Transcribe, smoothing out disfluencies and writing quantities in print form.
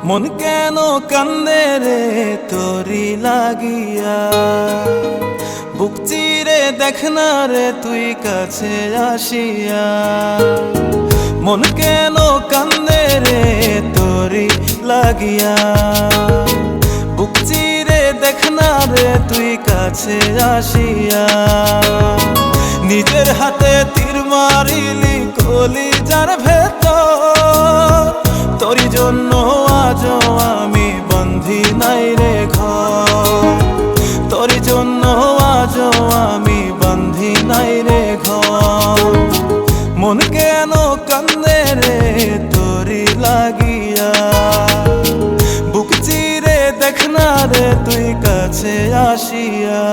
মন কেন কান্দে রে তোরি লাগিয়া, বুক চিরে দেখ না রে তুই কাছে আসিয়া। মন কেন কান্দে রে তোরি লাগিয়া, বুক চিরে দেখ না রে তুই কাছে আসিয়া। নিজের হাতে তীর মারিলি কলিজার ভেতর, তোরি জন্য আজও আমি বন্ধি নাই রে ঘর, তোরি জন্য আজও আমি বন্ধি নাই রে ঘর। মন কেন কান্দে রে তোরি লাগিয়া, বুক চিরে দেখ না রে তুই কাছে আসিয়া।